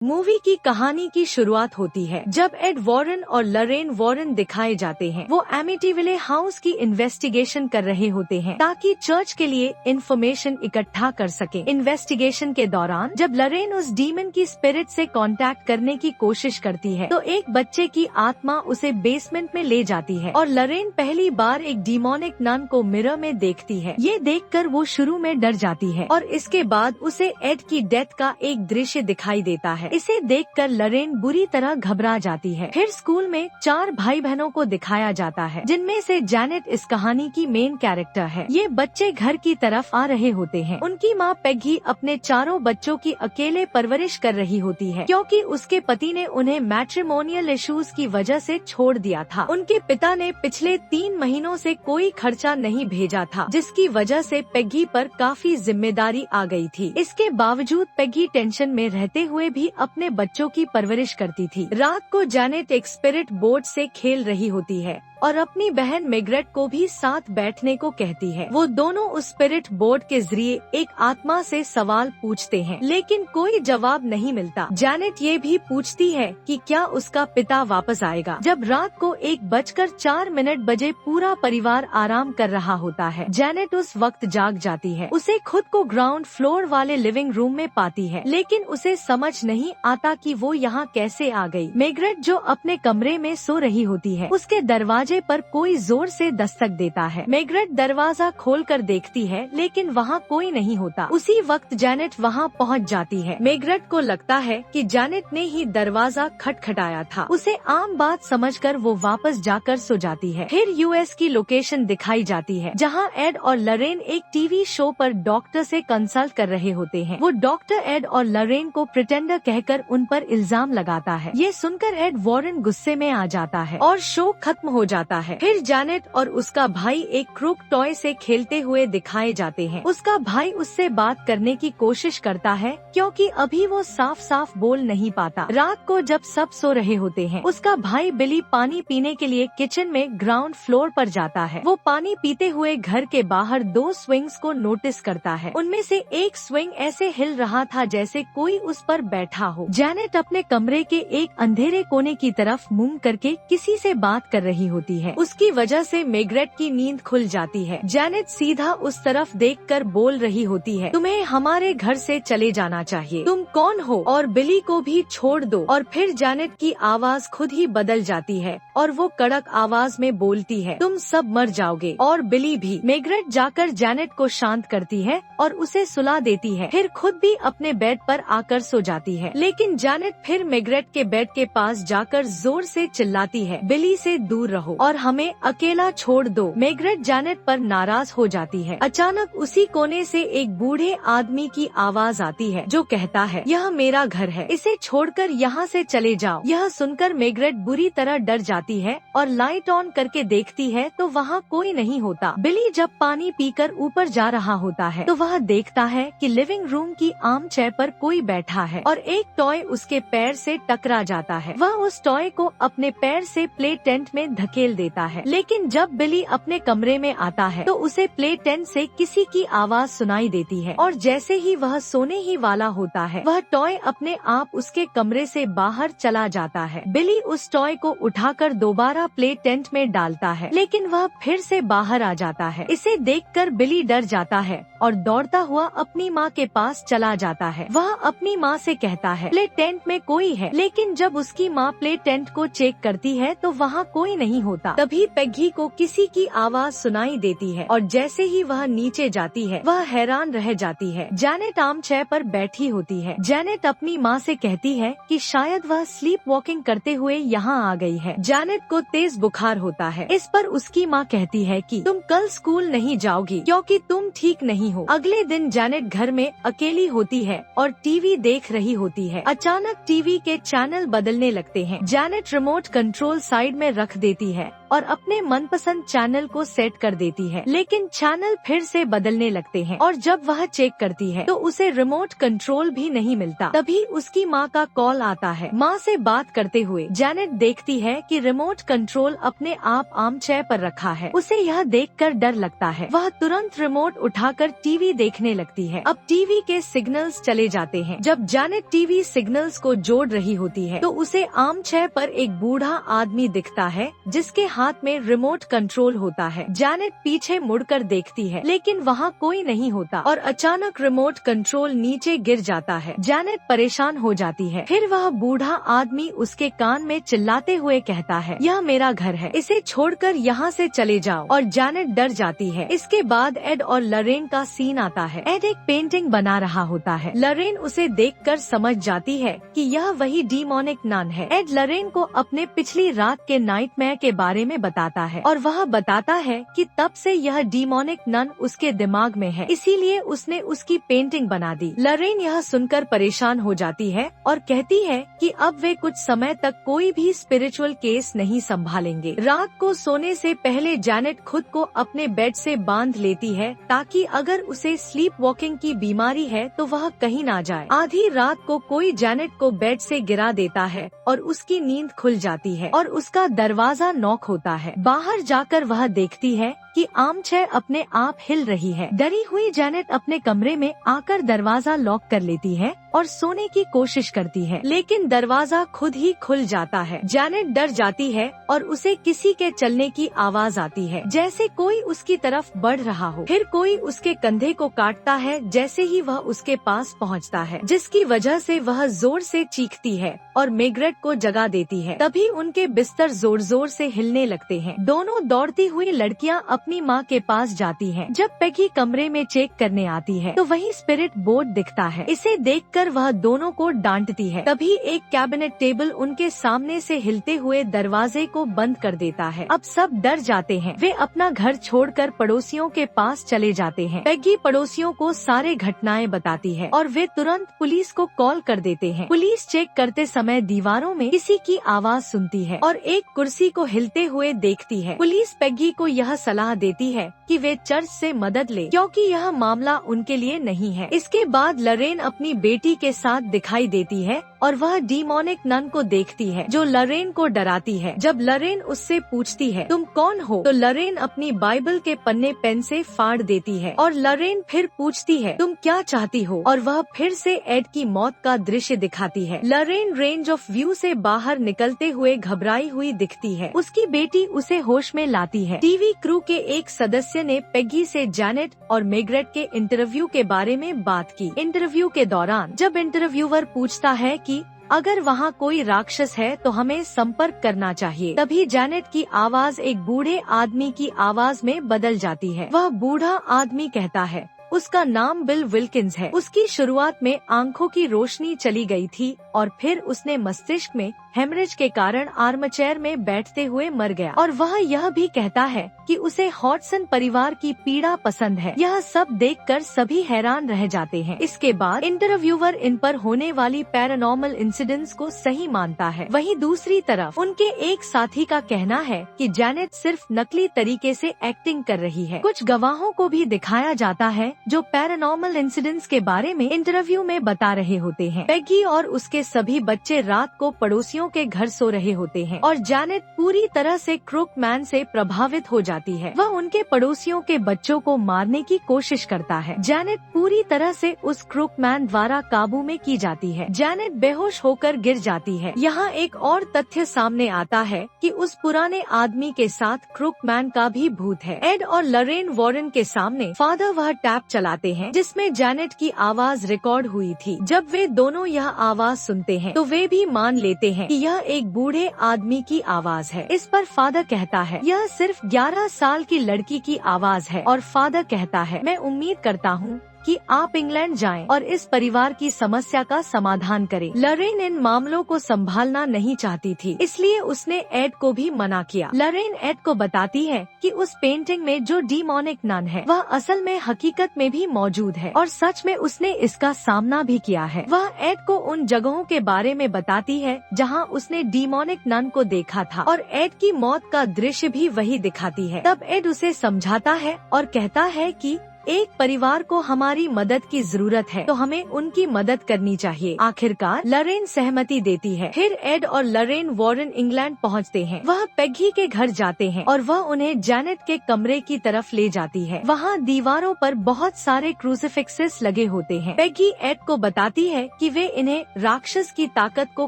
Movie की कहानी की शुरुआत होती है जब एड वॉरेन और लरेन वॉरेन दिखाए जाते हैं। वो एमिटीविले हाउस की इन्वेस्टिगेशन कर रहे होते हैं ताकि चर्च के लिए इंफॉर्मेशन इकट्ठा कर सके। इन्वेस्टिगेशन के दौरान जब लरेन उस डीमन की स्पिरिट से कांटेक्ट करने की कोशिश करती है तो एक बच्चे की आत्मा उसे बेसमेंट में ले जाती है और लरेन पहली बार एक डीमोनिक नन को मिरर में देखती है। ये देखकर वो शुरू में डर जाती है और इसके बाद उसे एड की डेथ का एक दृश्य दिखाई देता है। इसे देखकर लरेन बुरी तरह घबरा जाती है। फिर स्कूल में 4 भाई बहनों को दिखाया जाता है जिनमें से जैनेट इस कहानी की मेन कैरेक्टर है। ये बच्चे घर की तरफ आ रहे होते हैं। उनकी माँ पेगी अपने चारों बच्चों की अकेले परवरिश कर रही होती है क्योंकि उसके पति ने उन्हें मैट्रिमोनियल इश्यूज की वजह से छोड़ दिया था। उनके पिता ने पिछले 3 महीनों से कोई खर्चा नहीं भेजा था जिसकी वजह से पेगी पर काफी जिम्मेदारी आ गई थी। इसके बावजूद पेगी टेंशन में रहते हुए भी अपने बच्चों की परवरिश करती थी। रात को जैनेट एक स्पिरिट बोर्ड से खेल रही होती है और अपनी बहन मेग्रेट को भी साथ बैठने को कहती है। वो दोनों उस स्पिरिट बोर्ड के जरिए एक आत्मा से सवाल पूछते हैं लेकिन कोई जवाब नहीं मिलता। जैनेट ये भी पूछती है कि क्या उसका पिता वापस आएगा। जब रात को 1:04 बजे पूरा परिवार आराम कर रहा होता है, जैनेट उस वक्त जाग जाती है। उसे खुद को ग्राउंड फ्लोर वाले लिविंग रूम में पाती है लेकिन उसे समझ नहीं आता कि वो यहाँ कैसे आ गई। मेग्रेट जो अपने कमरे में सो रही होती है, उसके दरवाजे पर कोई जोर से दस्तक देता है। मेग्रेट दरवाजा खोलकर देखती है लेकिन वहाँ कोई नहीं होता। उसी वक्त जैनेट वहाँ पहुँच जाती है। मेग्रेट को लगता है कि जैनेट ने ही दरवाजा खटखटाया था। उसे आम बात समझकर वो वापस जाकर सो जाती है। फिर यूएस की लोकेशन दिखाई जाती है जहाँ एड और लरेन एक टीवी शो पर डॉक्टर से कंसल्ट कर रहे होते हैं। वो डॉक्टर एड और लरेन को प्रिटेंडर कहकर उन पर इल्जाम लगाता है। ये सुनकर एड वॉरेन गुस्से में आ जाता है और शो खत्म हो जाता है। फिर जैनेट और उसका भाई एक क्रूक टॉय से खेलते हुए दिखाए जाते हैं। उसका भाई उससे बात करने की कोशिश करता है क्योंकि अभी वो साफ साफ बोल नहीं पाता। रात को जब सब सो रहे होते हैं, उसका भाई बिली पानी पीने के लिए किचन में ग्राउंड फ्लोर पर जाता है। वो पानी पीते हुए घर के बाहर 2 स्विंग्स को नोटिस करता है। उनमें से एक स्विंग ऐसे हिल रहा था जैसे कोई उस पर बैठा हो। जैनेट अपने कमरे के एक अंधेरे कोने की तरफ मुंह करके किसी से बात कर रही होती है। उसकी वजह से मेग्रेट की नींद खुल जाती है। जैनेट सीधा उस तरफ देखकर बोल रही होती है, तुम्हें हमारे घर से चले जाना चाहिए। तुम कौन हो और बिली को भी छोड़ दो। और फिर जैनेट की आवाज खुद ही बदल जाती है और वो कड़क आवाज में बोलती है, तुम सब मर जाओगे और बिली भी। मेग्रेट जाकर जैनेट को शांत करती है और उसे सुला देती है। फिर खुद भी अपने बेड पर आकर सो जाती है। लेकिन जैनेट फिर मेग्रेट के बेड के पास जाकर जोर से चिल्लाती है, बिली से दूर रहो और हमें अकेला छोड़ दो। मेग्रेट जैनेट पर नाराज हो जाती है। अचानक उसी कोने से एक बूढ़े आदमी की आवाज आती है जो कहता है, यह मेरा घर है, इसे छोड़कर यहाँ से चले जाओ। यह सुनकर मेग्रेट बुरी तरह डर जाती है और लाइट ऑन करके देखती है तो वहाँ कोई नहीं होता। बिली जब पानी पीकर ऊपर जा रहा होता है तो वह देखता है कि लिविंग रूम की आर्म चेयर पर कोई बैठा है और एक टॉय उसके पैर से टकरा जाता है। वह उस टॉय को अपने पैर से प्ले टेंट में धकेल देता है। लेकिन जब बिली अपने कमरे में आता है तो उसे प्ले टेंट से किसी की आवाज सुनाई देती है और जैसे ही वह सोने ही वाला होता है, वह टॉय अपने आप उसके कमरे से बाहर चला जाता है। बिली उस टॉय को उठाकर दोबारा प्ले टेंट में डालता है लेकिन वह फिर से बाहर आ जाता है। इसे देखकर बिली डर जाता है और दौड़ता हुआ अपनी माँ के पास चला जाता है। वह अपनी माँ से कहता है, प्ले टेंट में कोई है। लेकिन जब उसकी माँ प्ले टेंट को चेक करती है तो वहाँ कोई नहीं होता। तभी पेगी को किसी की आवाज सुनाई देती है और जैसे ही वह नीचे जाती है वह हैरान रह जाती है। जैनेट आर्म चेयर पर बैठी होती है। जैनेट अपनी माँ से कहती है कि शायद वह स्लीप वॉकिंग करते हुए यहाँ आ गई है। जैनेट को तेज बुखार होता है। इस पर उसकी माँ कहती है कि तुम कल स्कूल नहीं जाओगी क्योंकि तुम ठीक नहीं हो। अगले दिन जैनेट घर में अकेली होती है और टीवी देख रही होती है। अचानक टीवी के चैनल बदलने लगते हैं। जैनेट रिमोट कंट्रोल साइड में रख देती है है और अपने मनपसंद चैनल को सेट कर देती है, लेकिन चैनल फिर से बदलने लगते हैं और जब वह चेक करती है तो उसे रिमोट कंट्रोल भी नहीं मिलता। तभी उसकी माँ का कॉल आता है। माँ से बात करते हुए जैनेट देखती है कि रिमोट कंट्रोल अपने आप आर्मचेयर पर रखा है। उसे यह देखकर डर लगता है। वह तुरंत रिमोट उठाकर टीवी देखने लगती है। अब टीवी के सिग्नल्स चले जाते हैं। जब जैनेट टीवी सिग्नल्स को जोड़ रही होती है तो उसे आर्मचेयर पर एक बूढ़ा आदमी दिखता है जिसके हाथ में रिमोट कंट्रोल होता है। जैनेट पीछे मुड़कर देखती है लेकिन वहाँ कोई नहीं होता और अचानक रिमोट कंट्रोल नीचे गिर जाता है। जैनेट परेशान हो जाती है। फिर वह बूढ़ा आदमी उसके कान में चिल्लाते हुए कहता है, यह मेरा घर है, इसे छोड़कर यहाँ से चले जाओ। और जैनेट डर जाती है। इसके बाद एड और लरेन का सीन आता है। एड एक पेंटिंग बना रहा होता है। लरेन उसे देखकर समझ जाती है कि यह वही डीमोनिक नन है। एड लरेन को अपने पिछली रात के नाइटमेयर के बारे में बताता है और वह बताता है कि तब से यह डीमोनिक नन उसके दिमाग में है, इसीलिए उसने उसकी पेंटिंग बना दी। लरेन यह सुनकर परेशान हो जाती है और कहती है कि अब वे कुछ समय तक कोई भी स्पिरिचुअल केस नहीं संभालेंगे। रात को सोने से पहले जैनेट खुद को अपने बेड से बांध लेती है ताकि अगर उसे स्लीप वॉकिंग की बीमारी है तो वह कहीं ना जाए। आधी रात को कोई जैनेट को बेड से गिरा देता है और उसकी नींद खुल जाती है और उसका दरवाजा नॉक होता है। बाहर जाकर वह देखती है कि आर्मचेयर अपने आप हिल रही है। डरी हुई जैनेट अपने कमरे में आकर दरवाजा लॉक कर लेती है और सोने की कोशिश करती है, लेकिन दरवाजा खुद ही खुल जाता है। जैनेट डर जाती है और उसे किसी के चलने की आवाज आती है, जैसे कोई उसकी तरफ बढ़ रहा हो। फिर कोई उसके कंधे को काटता है। जैसे ही वह उसके पास पहुंचता है, जिसकी वजह से वह जोर से चीखती है और मेग्रेट को जगा देती है। तभी उनके बिस्तर जोर जोर से हिलने लगते हैं। दोनों दौड़ती हुई लड़कियां अपनी माँ के पास जाती हैं। जब पेगी कमरे में चेक करने आती है तो वही स्पिरिट बोर्ड दिखता है। इसे देखकर वह दोनों को डांटती है। तभी एक कैबिनेट टेबल उनके सामने से हिलते हुए दरवाजे को बंद कर देता है। अब सब डर जाते हैं। वे अपना घर छोड़कर पड़ोसियों के पास चले जाते हैं। पेगी पड़ोसियों को सारे घटनाएं बताती है और वे तुरंत पुलिस को कॉल कर देते हैं। पुलिस चेक करते समय दीवारों में किसी की आवाज सुनती है और एक कुर्सी को हिलते हुए देखती है। पुलिस पेगी को यह सलाह देती है कि वे चर्च से मदद ले, क्योंकि यह मामला उनके लिए नहीं है। इसके बाद लरेन अपनी बेटी के साथ दिखाई देती है और वह डीमोनिक नन को देखती है जो लरेन को डराती है। जब लरेन उससे पूछती है तुम कौन हो, तो लरेन अपनी बाइबल के पन्ने पेन से फाड़ देती है और लरेन फिर पूछती है तुम क्या चाहती हो, और वह फिर से एड की मौत का दृश्य दिखाती है। लरेन रेंज ऑफ व्यू से बाहर निकलते हुए घबराई हुई दिखती है। उसकी बेटी उसे होश में लाती है। टीवी क्रू के एक सदस्य ने पेगी से जैनेट और मेग्रेट के इंटरव्यू के बारे में बात की। इंटरव्यू के दौरान जब इंटरव्यूअर पूछता है कि अगर वहाँ कोई राक्षस है तो हमें संपर्क करना चाहिए, तभी जैनेट की आवाज एक बूढ़े आदमी की आवाज में बदल जाती है। वह बूढ़ा आदमी कहता है उसका नाम बिल विल्किंस है। उसकी शुरुआत में आंखों की रोशनी चली गई थी और फिर उसने मस्तिष्क में हेमरेज के कारण आर्मचेयर में बैठते हुए मर गया। और वह यह भी कहता है कि उसे हॉटसन परिवार की पीड़ा पसंद है। यह सब देखकर सभी हैरान रह जाते हैं। इसके बाद इंटरव्यूअर इन पर होने वाली पैरानॉर्मल इंसिडेंट्स को सही मानता है। वहीं दूसरी तरफ उनके एक साथी का कहना है कि जैनेट सिर्फ नकली तरीके से एक्टिंग कर रही है। कुछ गवाहों को भी दिखाया जाता है जो पैरानॉर्मल इंसिडेंट्स के बारे में इंटरव्यू में बता रहे होते हैं। पेगी और उसके सभी बच्चे रात को पड़ोसियों के घर सो रहे होते हैं और जैनेट पूरी तरह से क्रूक मैन से प्रभावित हो जाती है। वह उनके पड़ोसियों के बच्चों को मारने की कोशिश करता है। जैनेट पूरी तरह से उस क्रूक मैन द्वारा काबू में की जाती है। जैनेट बेहोश होकर गिर जाती है। यहाँ एक और तथ्य सामने आता है कि उस पुराने आदमी के साथ क्रूक मैन का भी भूत है। एड और लरेन वॉरेन के सामने फादर वह टैप चलाते हैं जिसमें जैनेट की आवाज रिकॉर्ड हुई थी। जब वे दोनों यह आवाज सुनते हैं तो वे भी मान लेते हैं कि यह एक बूढ़े आदमी की आवाज है। इस पर फादर कहता है यह सिर्फ 11 साल की लड़की की आवाज है और फादर कहता है मैं उम्मीद करता हूँ कि आप इंग्लैंड जाएं और इस परिवार की समस्या का समाधान करें। लॉरेन इन मामलों को संभालना नहीं चाहती थी, इसलिए उसने एड को भी मना किया। लॉरेन एड को बताती है कि उस पेंटिंग में जो डीमोनिक नन है वह असल में हकीकत में भी मौजूद है और सच में उसने इसका सामना भी किया है। वह एड को उन जगहों के बारे में बताती है जहां उसने डीमोनिक नन को देखा था और एड की मौत का दृश्य भी वही दिखाती है। तब एड उसे समझाता है और कहता है कि एक परिवार को हमारी मदद की जरूरत है तो हमें उनकी मदद करनी चाहिए। आखिरकार लॉरेन सहमति देती है। फिर एड और लॉरेन वॉरेन इंग्लैंड पहुंचते हैं। वह पेगी के घर जाते हैं और वह उन्हें जैनेट के कमरे की तरफ ले जाती है। वहाँ दीवारों पर बहुत सारे क्रूसिफिक्सेस लगे होते हैं। पेगी एड को बताती है कि वे इन्हें राक्षस की ताकत को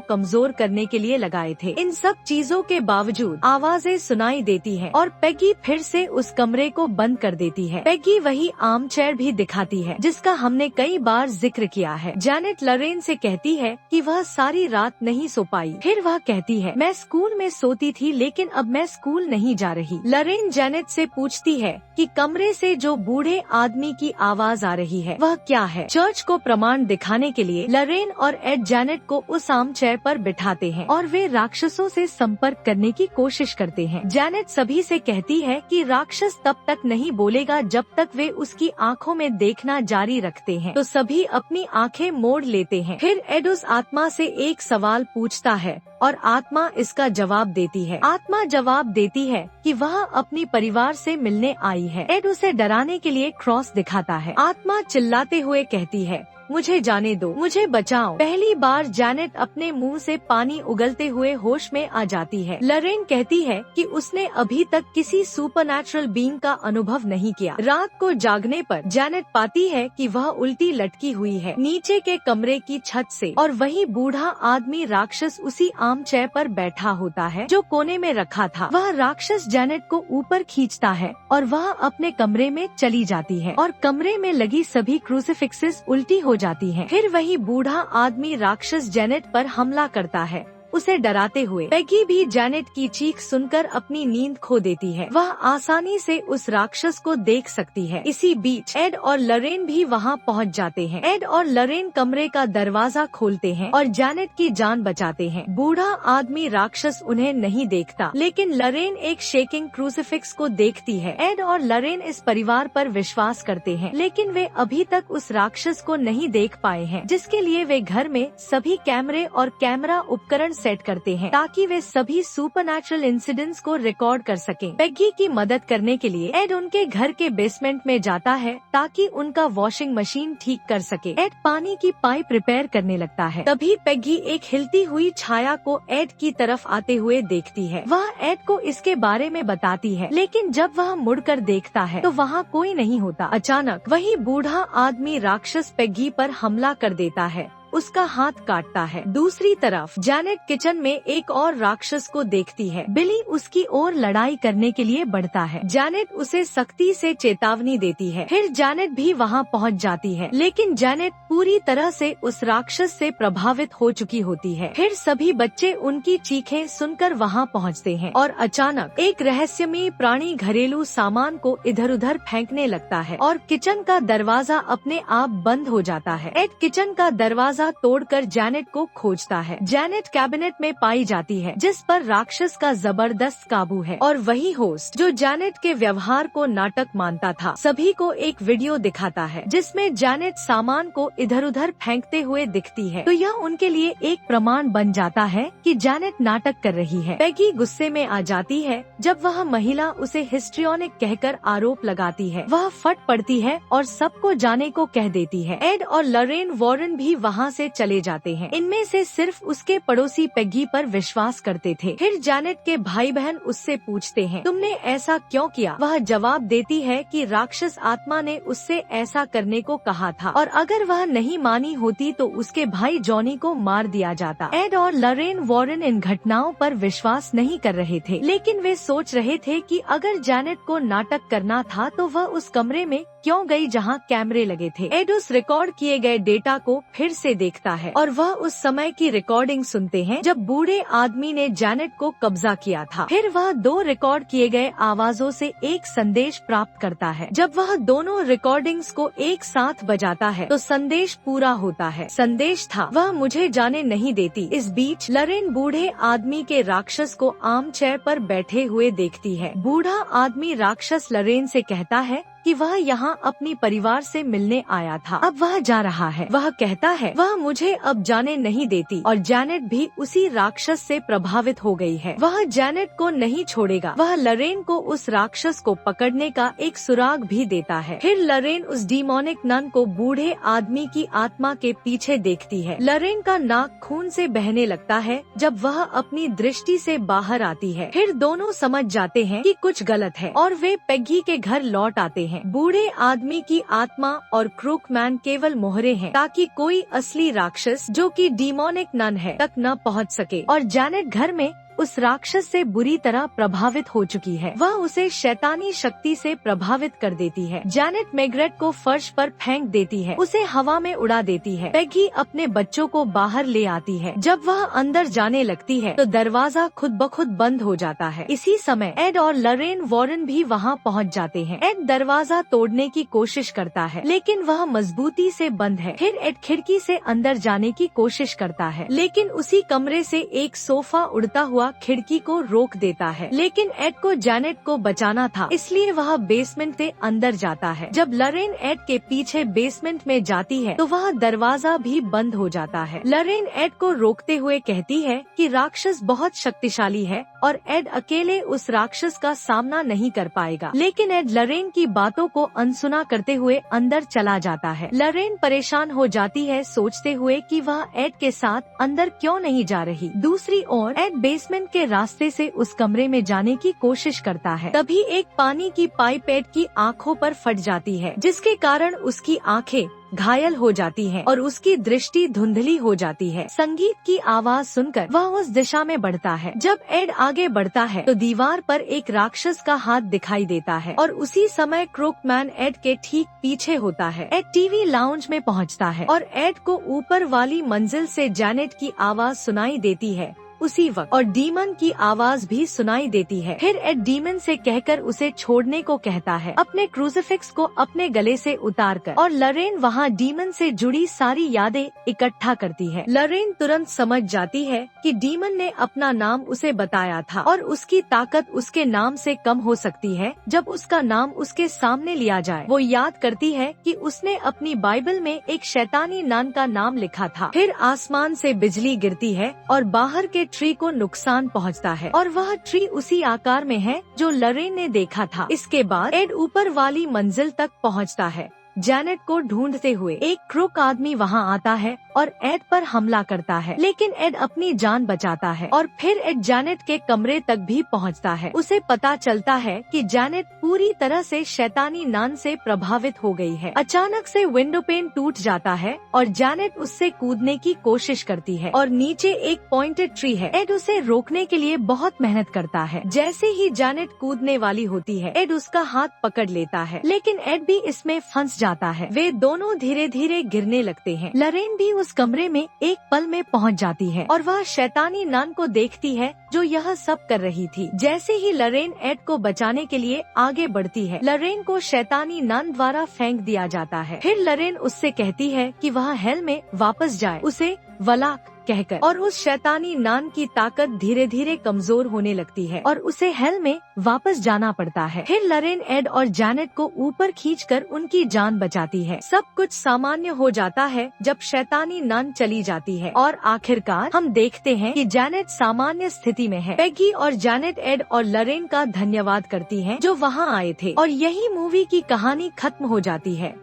कमजोर करने के लिए लगाए थे। इन सब चीजों के बावजूद आवाजें सुनाई देती है और पेगी फिर से उस कमरे को बंद कर देती है। पेगी वही आर्म चेयर भी दिखाती है जिसका हमने कई बार जिक्र किया है। जैनेट लॉरेन से कहती है कि वह सारी रात नहीं सो पाई। फिर वह कहती है, मैं स्कूल में सोती थी लेकिन अब मैं स्कूल नहीं जा रही। लॉरेन जैनेट से पूछती है कि कमरे से जो बूढ़े आदमी की आवाज आ रही है वह क्या है। चर्च को प्रमाण दिखाने के लिए लॉरेन और एड जैनेट को उस आर्म चेयर पर बिठाते हैं और वे राक्षसों से संपर्क करने की कोशिश करते हैं। जैनेट सभी से कहती है कि राक्षस तब तक नहीं बोलेगा जब तक वे उसकी आंखों में देखना जारी रखते हैं। तो सभी अपनी आंखें मोड़ लेते हैं। फिर एड उस आत्मा से एक सवाल पूछता है और आत्मा इसका जवाब देती है। आत्मा जवाब देती है कि वह अपनी परिवार से मिलने आई है। एड उसे डराने के लिए क्रॉस दिखाता है। आत्मा चिल्लाते हुए कहती है, मुझे जाने दो, मुझे बचाओ। पहली बार जैनेट अपने मुंह से पानी उगलते हुए होश में आ जाती है। लॉरेन कहती है कि उसने अभी तक किसी सुपरनैचुरल बीइंग का अनुभव नहीं किया। रात को जागने पर जैनेट पाती है कि वह उल्टी लटकी हुई है नीचे के कमरे की छत से और वही बूढ़ा आदमी राक्षस उसी आर्म चेयर पर बैठा होता है जो कोने में रखा था। वह राक्षस जैनेट को ऊपर खींचता है और वह अपने कमरे में चली जाती है और कमरे में लगी सभी क्रूसिफिक्सेस उल्टी हो जाती हैं। फिर वही बूढ़ा आदमी राक्षस जैनेट पर हमला करता है उसे डराते हुए। पेगी भी जैनेट की चीख सुनकर अपनी नींद खो देती है। वह आसानी से उस राक्षस को देख सकती है। इसी बीच एड और लॉरेन भी वहां पहुंच जाते हैं। एड और लॉरेन कमरे का दरवाजा खोलते हैं और जैनेट की जान बचाते हैं। बूढ़ा आदमी राक्षस उन्हें नहीं देखता लेकिन लॉरेन एक शेकिंग क्रूसिफिक्स को देखती है। एड और लॉरेन इस परिवार पर विश्वास करते हैं लेकिन वे अभी तक उस राक्षस को नहीं देख पाए हैं, जिसके लिए वे घर में सभी कैमरे और कैमरा उपकरण सेट करते हैं ताकि वे सभी सुपरनैचुरल इंसिडेंट्स को रिकॉर्ड कर सकें। पेगी की मदद करने के लिए एड उनके घर के बेसमेंट में जाता है ताकि उनका वॉशिंग मशीन ठीक कर सके। एड पानी की पाइप रिपेयर करने लगता है। तभी पेगी एक हिलती हुई छाया को एड की तरफ आते हुए देखती है। वह एड को इसके बारे में बताती है लेकिन जब वह मुड़कर देखता है तो वहाँ कोई नहीं होता। अचानक वही बूढ़ा आदमी राक्षस पेगी पर हमला कर देता है, उसका हाथ काटता है। दूसरी तरफ जैनेट किचन में एक और राक्षस को देखती है। बिली उसकी ओर लड़ाई करने के लिए बढ़ता है। जैनेट उसे सख्ती से चेतावनी देती है। फिर जैनेट भी वहां पहुंच जाती है लेकिन जैनेट पूरी तरह से उस राक्षस से प्रभावित हो चुकी होती है। फिर सभी बच्चे उनकी चीखें सुनकर वहां पहुंचते हैं और अचानक एक रहस्यमयी प्राणी घरेलू सामान को इधर उधर फेंकने लगता है और किचन का दरवाजा अपने आप बंद हो जाता है। एड किचन का दरवाजा तोड़कर जैनेट को खोजता है। जैनेट कैबिनेट में पाई जाती है जिस पर राक्षस का जबरदस्त काबू है और वही होस्ट जो जैनेट के व्यवहार को नाटक मानता था सभी को एक वीडियो दिखाता है जिसमें जैनेट सामान को इधर उधर फेंकते हुए दिखती है। तो यह उनके लिए एक प्रमाण बन जाता है कि जैनेट नाटक कर रही है। पेगी गुस्से में आ जाती है जब वह महिला उसे हिस्ट्रियोनिक कहकर आरोप लगाती है। वह फट पड़ती है और सबको जाने को कह देती है। एड और लॉरेन वॉरेन भी वहाँ से चले जाते हैं। इनमें से सिर्फ उसके पड़ोसी पेगी पर विश्वास करते थे। फिर जैनेट के भाई बहन उससे पूछते हैं, तुमने ऐसा क्यों किया? वह जवाब देती है कि राक्षस आत्मा ने उससे ऐसा करने को कहा था और अगर वह नहीं मानी होती तो उसके भाई जॉनी को मार दिया जाता। एड और लॉरेन वॉरेन इन घटनाओं पर विश्वास नहीं कर रहे थे लेकिन वे सोच रहे थे कि अगर जैनेट को नाटक करना था तो वह उस कमरे में क्यों गई जहां कैमरे लगे थे। एड उस रिकॉर्ड किए गए डेटा को फिर से देखता है और वह उस समय की रिकॉर्डिंग सुनते हैं जब बूढ़े आदमी ने जैनेट को कब्जा किया था। फिर वह 2 रिकॉर्ड किए गए आवाजों से एक संदेश प्राप्त करता है। जब वह दोनों रिकॉर्डिंग्स को एक साथ बजाता है तो संदेश पूरा होता है। संदेश था, वह मुझे जाने नहीं देती। इस बीच लरेन बूढ़े आदमी के राक्षस को आर्म चेयर पर बैठे हुए देखती है। बूढ़ा आदमी राक्षस लरेन से कहता है कि वह यहाँ अपनी परिवार से मिलने आया था, अब वह जा रहा है। वह कहता है वह मुझे अब जाने नहीं देती और जैनेट भी उसी राक्षस से प्रभावित हो गई है। वह जैनेट को नहीं छोड़ेगा। वह लरेन को उस राक्षस को पकड़ने का एक सुराग भी देता है। फिर लरेन उस डीमोनिक नन को बूढ़े आदमी की आत्मा के पीछे देखती है। लरेन का नाक खून से बहने लगता है जब वह अपनी दृष्टि से बाहर आती है। फिर दोनों समझ जाते हैं कि कुछ गलत है और वे पेगी के घर लौट आते हैं। बूढ़े आदमी की आत्मा और क्रूकमैन केवल मोहरे हैं ताकि कोई असली राक्षस जो कि डीमोनिक नन है तक न पहुंच सके। और जैनेट घर में उस राक्षस से बुरी तरह प्रभावित हो चुकी है। वह उसे शैतानी शक्ति से प्रभावित कर देती है। जैनेट मैग्रेट को फर्श पर फेंक देती है, उसे हवा में उड़ा देती है। पेगी अपने बच्चों को बाहर ले आती है। जब वह अंदर जाने लगती है तो दरवाजा खुद ब खुद बंद हो जाता है। इसी समय एड और लरेन वॉरेन भी वहाँ पहुँच जाते हैं। एड दरवाजा तोड़ने की कोशिश करता है लेकिन वह मजबूती से बंद है। फिर एड खिड़की से अंदर जाने की कोशिश करता है लेकिन उसी कमरे से एक सोफा उड़ता हुआ खिड़की को रोक देता है। लेकिन एड को जैनेट को बचाना था इसलिए वह बेसमेंट से अंदर जाता है। जब लरेन एड के पीछे बेसमेंट में जाती है तो वह दरवाजा भी बंद हो जाता है। लरेन एड को रोकते हुए कहती है कि राक्षस बहुत शक्तिशाली है और एड अकेले उस राक्षस का सामना नहीं कर पाएगा। लेकिन एड लरेन की बातों को अनसुना करते हुए अंदर चला जाता है। लरेन परेशान हो जाती है सोचते हुए कि वह एड के साथ अंदर क्यों नहीं जा रही। दूसरी ओर एड बेसमेंट के रास्ते से उस कमरे में जाने की कोशिश करता है। तभी एक पानी की पाइप एड की आँखों पर फट जाती है जिसके कारण उसकी आँखें घायल हो जाती हैं और उसकी दृष्टि धुंधली हो जाती है। संगीत की आवाज सुनकर वह उस दिशा में बढ़ता है। जब एड आगे बढ़ता है तो दीवार पर एक राक्षस का हाथ दिखाई देता है और उसी समय क्रूकमैन एड के ठीक पीछे होता है। एड टीवी लाउंज में पहुंचता है और एड को ऊपर वाली मंजिल से जैनेट की आवाज सुनाई देती है उसी वक्त और डीमन की आवाज भी सुनाई देती है। फिर एड डीमन से कहकर उसे छोड़ने को कहता है, अपने क्रूसिफिक्स को अपने गले से उतारकर, और लरेन वहाँ डीमन से जुड़ी सारी यादें इकट्ठा करती है। लरेन तुरंत समझ जाती है कि डीमन ने अपना नाम उसे बताया था और उसकी ताकत उसके नाम से कम हो सकती है जब उसका नाम उसके सामने लिया जाए। वो याद करती है कि उसने अपनी बाइबल में एक शैतानी नान का नाम लिखा था। फिर आसमान से बिजली गिरती है और बाहर के ट्री को नुकसान पहुंचता है और वह ट्री उसी आकार में है जो लरेन ने देखा था। इसके बाद एड ऊपर वाली मंजिल तक पहुंचता है। जैनेट को ढूंढते हुए एक क्रूक आदमी वहां आता है और एड पर हमला करता है, लेकिन एड अपनी जान बचाता है और फिर एड जैनेट के कमरे तक भी पहुंचता है। उसे पता चलता है कि जैनेट पूरी तरह से शैतानी नान से प्रभावित हो गई है। अचानक से विंडो पेन टूट जाता है और जैनेट उससे कूदने की कोशिश करती है और नीचे एक पॉइंटेड ट्री है। एड उसे रोकने के लिए बहुत मेहनत करता है। जैसे ही जैनेट कूदने वाली होती है, एड उसका हाथ पकड़ लेता है, लेकिन एड भी इसमें फंस जाता है। वे दोनों धीरे धीरे गिरने लगते हैं। लरेन भी उस कमरे में एक पल में पहुंच जाती है और वह शैतानी नान को देखती है जो यह सब कर रही थी। जैसे ही लरेन एड को बचाने के लिए आगे बढ़ती है, लरेन को शैतानी नान द्वारा फेंक दिया जाता है। फिर लरेन उससे कहती है कि वह हेल में वापस जाए, उसे वलाक कहकर, और उस शैतानी नान की ताकत धीरे धीरे कमजोर होने लगती है और उसे हेल में वापस जाना पड़ता है। फिर लरेन एड और जैनेट को ऊपर खींचकर उनकी जान बचाती है। सब कुछ सामान्य हो जाता है जब शैतानी नान चली जाती है और आखिरकार हम देखते हैं कि जैनेट सामान्य स्थिति में है। पेगी और जैनेट एड और लरेन का धन्यवाद करती हैं जो वहाँ आए थे और यही मूवी की कहानी खत्म हो जाती है।